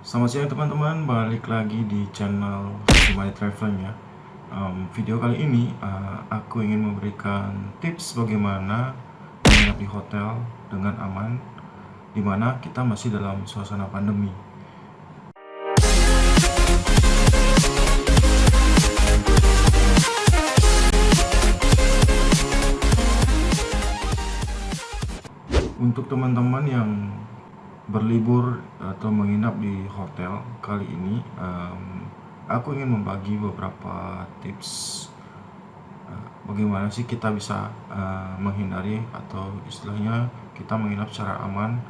Selamat siang teman-teman, balik lagi di channel Money Traveling ya. Video kali ini aku ingin memberikan tips bagaimana menginap di hotel dengan aman, dimana kita masih dalam suasana pandemi. Untuk teman-teman yang berlibur atau menginap di hotel kali ini, aku ingin membagi beberapa tips bagaimana sih kita bisa menghindari atau istilahnya kita menginap secara aman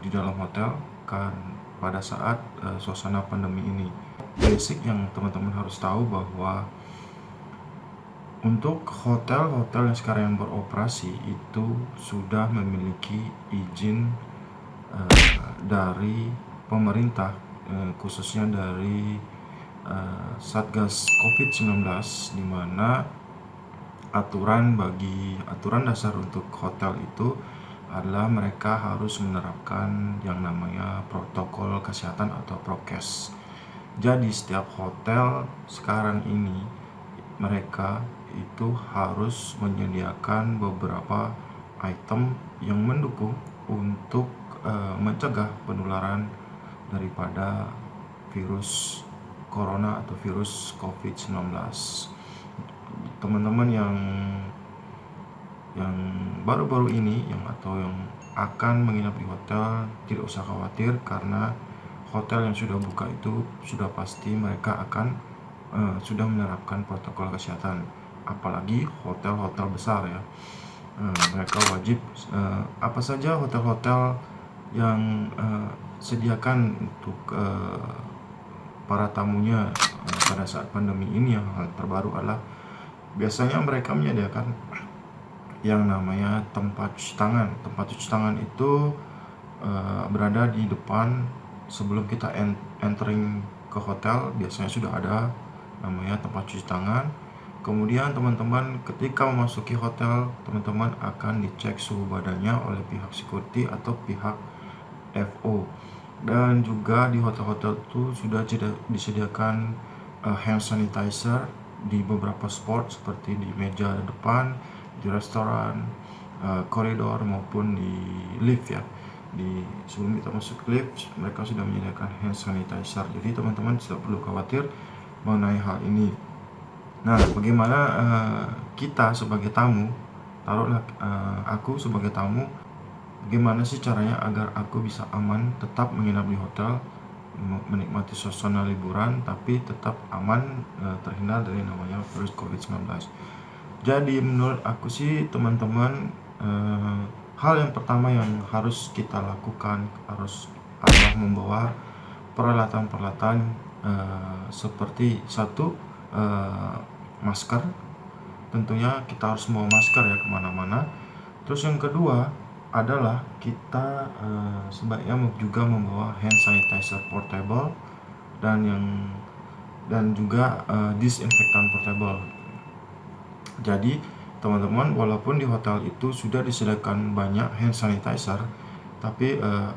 di dalam hotel kan pada saat suasana pandemi ini. Basic yang teman-teman harus tahu bahwa untuk hotel-hotel yang sekarang yang beroperasi itu sudah memiliki izin dari pemerintah, khususnya dari Satgas COVID-19, di mana aturan dasar untuk hotel itu adalah mereka harus menerapkan yang namanya protokol kesehatan atau prokes. Jadi setiap hotel sekarang ini mereka itu harus menyediakan beberapa item yang mendukung untuk mencegah penularan daripada virus corona atau virus COVID-19. Teman-teman yang baru-baru ini atau yang akan menginap di hotel tidak usah khawatir, karena hotel yang sudah buka itu sudah pasti mereka akan sudah menerapkan protokol kesehatan. Apalagi hotel-hotel besar ya, mereka wajib apa saja hotel-hotel yang sediakan untuk para tamunya pada saat pandemi ini. Yang hal terbaru adalah biasanya mereka menyediakan yang namanya tempat cuci tangan. Tempat cuci tangan itu berada di depan sebelum kita entering ke hotel. Biasanya sudah ada namanya tempat cuci tangan. Kemudian teman-teman ketika memasuki hotel, teman-teman akan dicek suhu badannya oleh pihak security atau pihak FO. Dan juga di hotel-hotel itu sudah disediakan hand sanitizer di beberapa spot, seperti di meja depan, di restoran, koridor, maupun di lift ya. Sebelum kita masuk lift, mereka sudah menyediakan hand sanitizer. Jadi teman-teman tidak perlu khawatir mengenai hal ini. Nah, bagaimana kita sebagai tamu, taruhlah aku sebagai tamu, bagaimana sih caranya agar aku bisa aman tetap menginap di hotel, menikmati suasana liburan tapi tetap aman, terhindar dari namanya virus COVID-19. Jadi menurut aku sih teman-teman, hal yang pertama yang harus kita lakukan adalah membawa peralatan-peralatan seperti satu, masker. Tentunya kita harus membawa masker ya kemana-mana. Terus yang kedua adalah kita sebaiknya juga membawa hand sanitizer portable dan juga disinfektan portable. Jadi teman-teman, walaupun di hotel itu sudah disediakan banyak hand sanitizer, tapi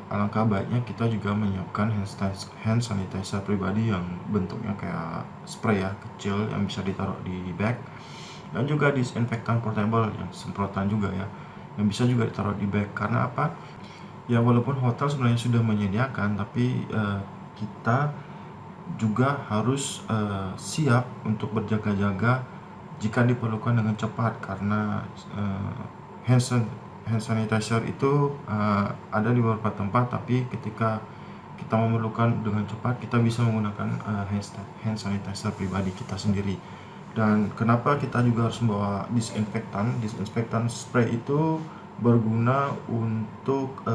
alangkah baiknya kita juga menyiapkan hand sanitizer pribadi yang bentuknya kayak spray ya, kecil, yang bisa ditaruh di bag. Dan juga disinfektan portable yang semprotan juga ya, yang bisa juga ditaruh di bag. Karena apa? Ya walaupun hotel sebenarnya sudah menyediakan, tapi kita juga harus siap untuk berjaga-jaga jika diperlukan dengan cepat. Karena hand sanitizer itu ada di beberapa tempat, tapi ketika kita memerlukan dengan cepat, kita bisa menggunakan hand sanitizer pribadi kita sendiri. Dan kenapa kita juga harus membawa disinfektan spray itu berguna untuk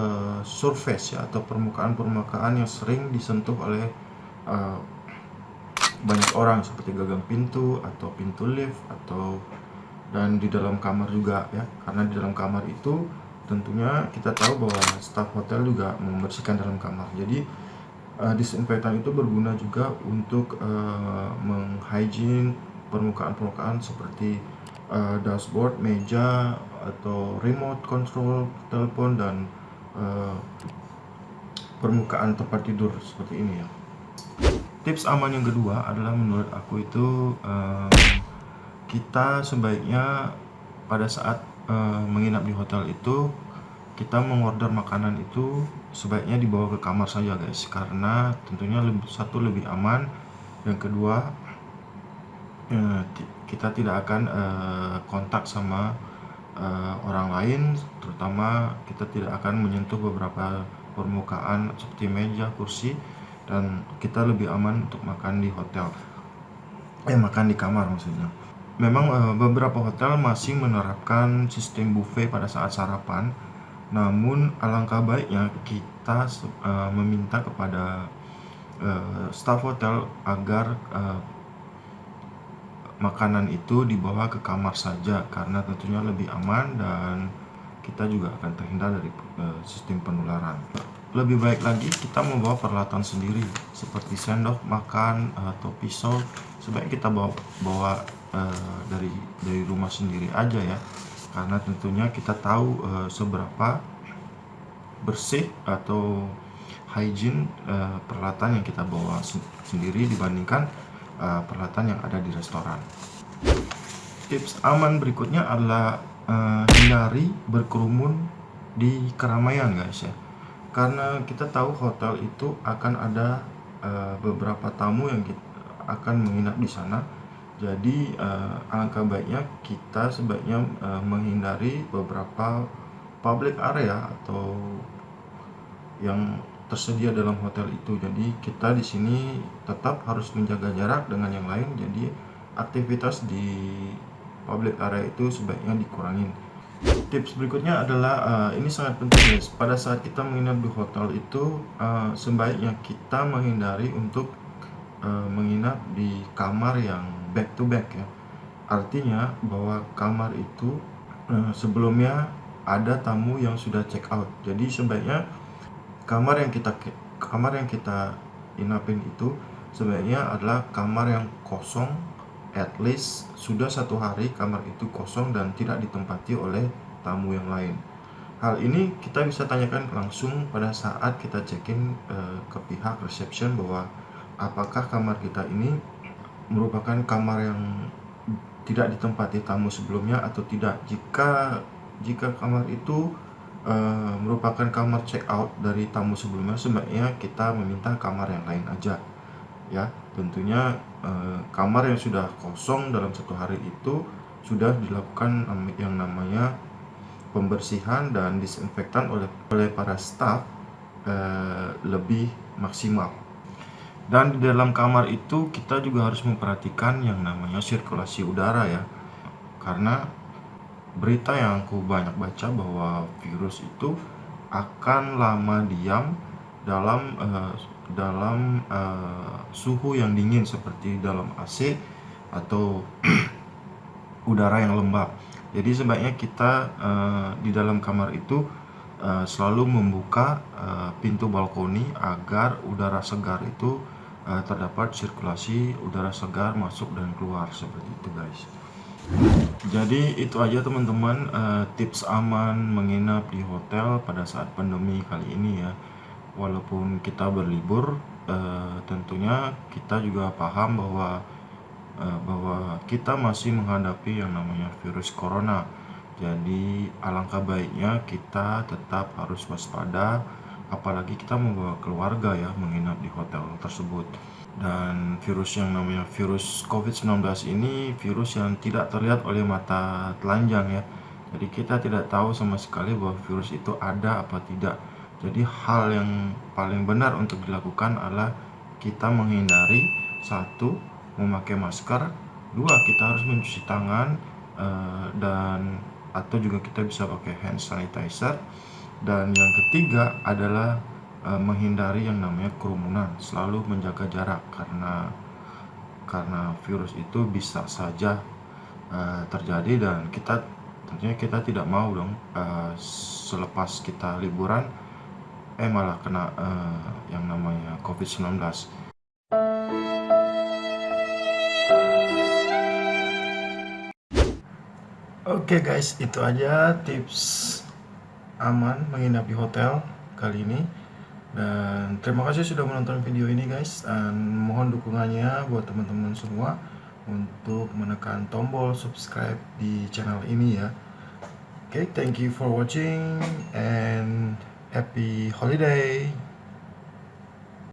surface ya, atau permukaan yang sering disentuh oleh banyak orang, seperti gagang pintu atau pintu lift, dan di dalam kamar juga ya. Karena di dalam kamar itu tentunya kita tahu bahwa staf hotel juga membersihkan dalam kamar. Jadi disinfektan itu berguna juga untuk menghygiene permukaan-permukaan seperti dashboard, meja, atau remote control telepon, dan permukaan tempat tidur seperti ini ya. Tips aman yang kedua adalah menurut aku itu kita sebaiknya pada saat menginap di hotel itu kita mengorder makanan itu sebaiknya dibawa ke kamar saja guys, karena tentunya lebih aman, yang kedua kita tidak akan kontak sama orang lain, terutama kita tidak akan menyentuh beberapa permukaan seperti meja, kursi, dan kita lebih aman untuk makan di hotel, makan di kamar maksudnya. Memang beberapa hotel masih menerapkan sistem buffet pada saat sarapan, namun alangkah baiknya kita meminta kepada staf hotel agar makanan itu dibawa ke kamar saja, karena tentunya lebih aman dan kita juga akan terhindar dari sistem penularan. Lebih baik lagi kita membawa peralatan sendiri seperti sendok makan atau pisau, sebaiknya kita bawa dari rumah sendiri aja ya, karena tentunya kita tahu seberapa bersih atau hygiene peralatan yang kita bawa sendiri dibandingkan peralatan yang ada di restoran. Tips aman berikutnya adalah hindari berkerumun di keramaian guys ya, karena kita tahu hotel itu akan ada beberapa tamu yang akan menginap di sana. Jadi alangkah baiknya kita sebaiknya menghindari beberapa public area atau yang tersedia dalam hotel itu. Jadi kita di sini tetap harus menjaga jarak dengan yang lain. Jadi aktivitas di public area itu sebaiknya dikurangin. Tips berikutnya adalah ini sangat penting guys. Pada saat kita menginap di hotel itu sebaiknya kita menghindari untuk menginap di kamar yang back to back ya. Artinya bahwa kamar itu sebelumnya ada tamu yang sudah check out. Jadi sebaiknya kamar yang kita inapin itu sebaiknya adalah kamar yang kosong, at least sudah 1 hari kamar itu kosong dan tidak ditempati oleh tamu yang lain. Hal ini kita bisa tanyakan langsung pada saat kita check-in ke pihak reception bahwa apakah kamar kita ini merupakan kamar yang tidak ditempati tamu sebelumnya atau tidak. Jika kamar itu merupakan kamar check out dari tamu sebelumnya, sebaiknya kita meminta kamar yang lain aja ya. Tentunya kamar yang sudah kosong dalam 1 hari itu sudah dilakukan yang namanya pembersihan dan disinfektan oleh para staff lebih maksimal. Dan di dalam kamar itu kita juga harus memperhatikan yang namanya sirkulasi udara ya, karena berita yang aku banyak baca bahwa virus itu akan lama diam dalam suhu yang dingin seperti dalam AC atau udara yang lembab. Jadi sebaiknya kita di dalam kamar itu selalu membuka pintu balkoni agar udara segar itu terdapat sirkulasi udara segar masuk dan keluar seperti itu guys. Jadi itu aja teman-teman tips aman menginap di hotel pada saat pandemi kali ini ya. Walaupun kita berlibur, tentunya kita juga paham bahwa kita masih menghadapi yang namanya virus corona. Jadi alangkah baiknya kita tetap harus waspada, apalagi kita membawa keluarga ya menginap di hotel tersebut. Dan virus yang namanya virus COVID-19 ini virus yang tidak terlihat oleh mata telanjang ya. Jadi kita tidak tahu sama sekali bahwa virus itu ada apa tidak. Jadi hal yang paling benar untuk dilakukan adalah kita menghindari, 1, memakai masker, 2, kita harus mencuci tangan, dan atau juga kita bisa pakai hand sanitizer, dan yang ketiga adalah menghindari yang namanya kerumunan, selalu menjaga jarak karena virus itu bisa saja terjadi, dan tentunya kita tidak mau dong selepas kita liburan malah kena yang namanya COVID-19. Oke guys, itu aja tips aman menginap di hotel kali ini. Dan terima kasih sudah menonton video ini guys, dan mohon dukungannya buat teman-teman semua untuk menekan tombol subscribe di channel ini ya. Oke, thank you for watching and happy holiday.